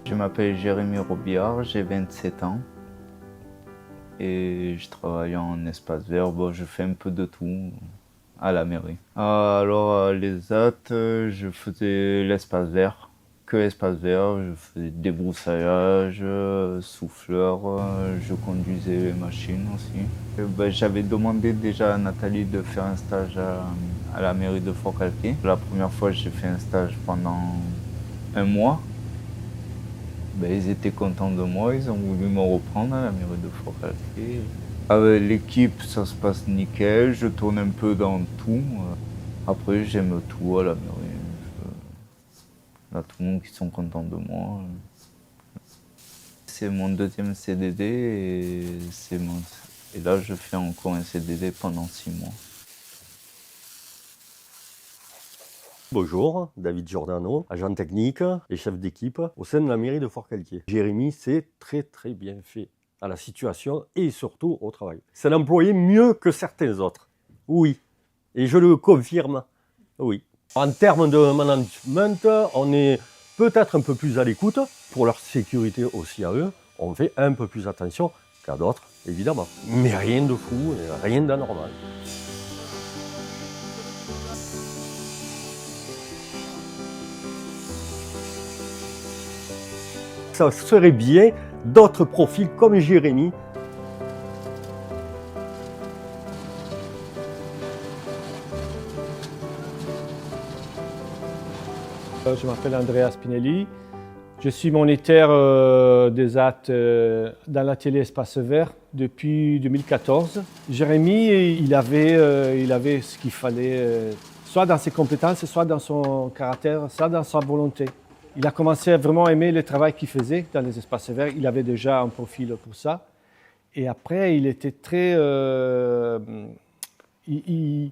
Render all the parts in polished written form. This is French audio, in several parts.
Je m'appelle Jérémy Robillard, j'ai 27 ans et je travaille en espace vert. Bon, je fais un peu de tout à la mairie. Alors, les AT, je faisais l'espace vert, que espace vert. Je faisais débroussaillage, souffleur, je conduisais les machines aussi. J'avais demandé déjà à Nathalie de faire un stage à la mairie de Forcalquier. La première fois, j'ai fait un stage pendant un mois. Ils étaient contents de moi, ils ont voulu me reprendre à la mairie de Forcalquier. Avec l'équipe, ça se passe nickel, je tourne un peu dans tout. Après, j'aime tout à la mairie. Il y a tout le monde qui sont contents de moi. C'est mon deuxième CDD et là, je fais encore un CDD pendant 6 mois. Bonjour, David Giordano, agent technique et chef d'équipe au sein de la mairie de Forcalquier. Jérémy s'est très bien fait à la situation et surtout au travail. C'est l'employé mieux que certains autres. Oui, et je le confirme, oui. En termes de management, on est peut-être un peu plus à l'écoute, pour leur sécurité aussi à eux. On fait un peu plus attention qu'à d'autres, évidemment. Mais rien de fou, rien d'anormal. Ça serait bien d'autres profils comme Jérémy. Je m'appelle Andrea Spinelli. Je suis moniteur des AT dans l'atelier Espace Vert depuis 2014. Jérémy, il avait ce qu'il fallait, soit dans ses compétences, soit dans son caractère, soit dans sa volonté. Il a commencé à vraiment aimer le travail qu'il faisait dans les espaces verts. Il avait déjà un profil pour ça. Et après, il était très... il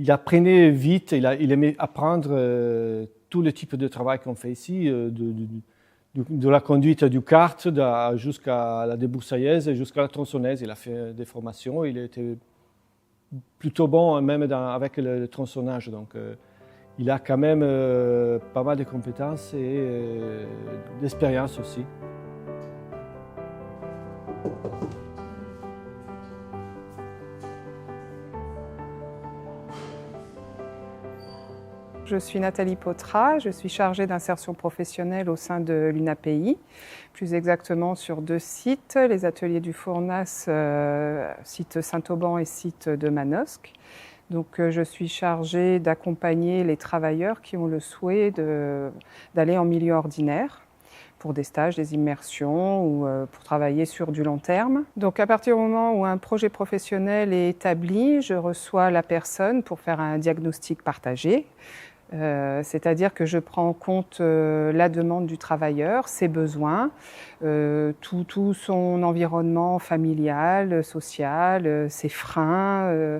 apprenait vite, il aimait apprendre tout le type de travail qu'on fait ici, de la conduite du kart jusqu'à la débroussailleuse, jusqu'à la tronçonneuse. Il a fait des formations, il était plutôt bon même avec le tronçonnage. Donc, il a quand même pas mal de compétences et d'expérience aussi. Je suis Nathalie Potra, je suis chargée d'insertion professionnelle au sein de l'UNAPI, plus exactement sur 2 sites, les ateliers du Fournas, site Saint-Auban et site de Manosque. Donc je suis chargée d'accompagner les travailleurs qui ont le souhait d'aller en milieu ordinaire pour des stages, des immersions ou pour travailler sur du long terme. Donc à partir du moment où un projet professionnel est établi, je reçois la personne pour faire un diagnostic partagé. C'est-à-dire que je prends en compte la demande du travailleur, ses besoins, tout son environnement familial, social, ses freins,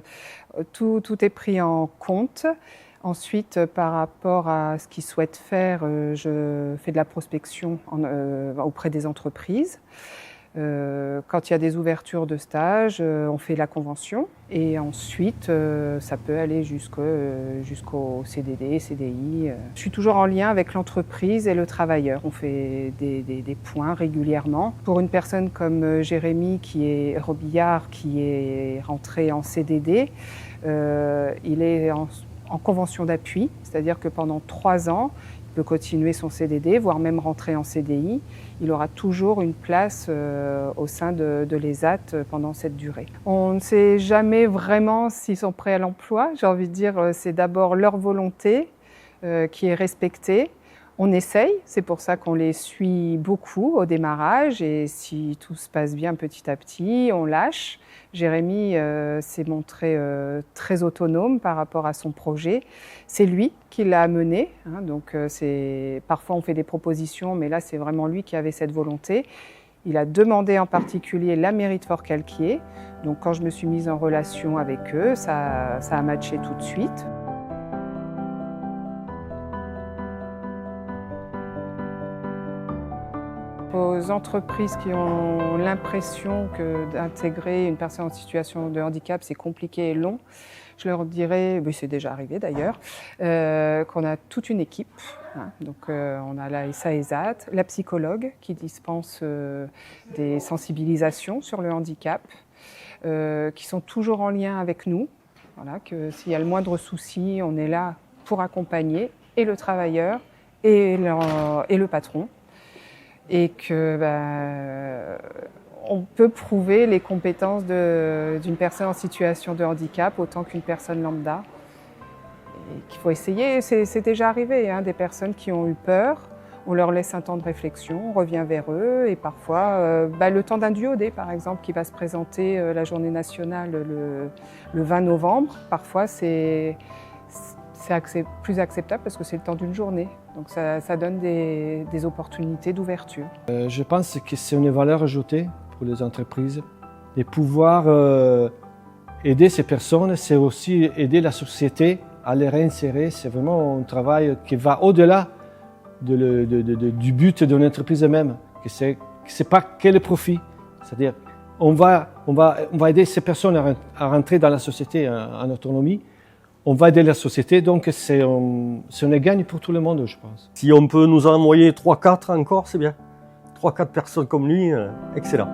tout est pris en compte. Ensuite, par rapport à ce qu'il souhaite faire, je fais de la prospection auprès des entreprises. Quand il y a des ouvertures de stage, on fait la convention et ensuite ça peut aller jusqu'au CDD, CDI. Je suis toujours en lien avec l'entreprise et le travailleur. On fait des points régulièrement. Pour une personne comme Jérémy Robillard qui est rentré en CDD, il est en convention d'appui, c'est-à-dire que pendant 3 ans, il peut continuer son CDD, voire même rentrer en CDI. Il aura toujours une place au sein de l'ESAT pendant cette durée. On ne sait jamais vraiment s'ils sont prêts à l'emploi. J'ai envie de dire, c'est d'abord leur volonté qui est respectée. On essaye, c'est pour ça qu'on les suit beaucoup au démarrage et si tout se passe bien petit à petit, on lâche. Jérémy s'est montré très autonome par rapport à son projet. C'est lui qui l'a mené, hein, donc parfois on fait des propositions, mais là c'est vraiment lui qui avait cette volonté. Il a demandé en particulier la mairie de Forcalquier, donc quand je me suis mise en relation avec eux, ça a matché tout de suite. Aux entreprises qui ont l'impression que d'intégrer une personne en situation de handicap, c'est compliqué et long, je leur dirais, mais c'est déjà arrivé d'ailleurs, qu'on a toute une équipe. Hein. Donc on a la SA-ESAT, la psychologue qui dispense des sensibilisations sur le handicap, qui sont toujours en lien avec nous. Voilà, que s'il y a le moindre souci, on est là pour accompagner et le travailleur et le patron. Et que on peut prouver les compétences d'une personne en situation de handicap autant qu'une personne lambda. Et qu'il faut essayer, c'est déjà arrivé, hein, des personnes qui ont eu peur, on leur laisse un temps de réflexion, on revient vers eux et parfois le temps d'un duodé par exemple qui va se présenter la journée nationale le 20 novembre, parfois c'est plus acceptable parce que c'est le temps d'une journée. Donc ça donne des opportunités d'ouverture. Je pense que c'est une valeur ajoutée pour les entreprises. Et pouvoir aider ces personnes, c'est aussi aider la société à les réinsérer. C'est vraiment un travail qui va au-delà du but de l'entreprise elle-même. C'est pas que le profit. C'est-à-dire on va aider ces personnes à rentrer dans la société en autonomie. On va aider la société, donc c'est un gagne pour tout le monde, je pense. Si on peut nous en envoyer 3-4 encore, c'est bien. 3-4 personnes comme lui, excellent.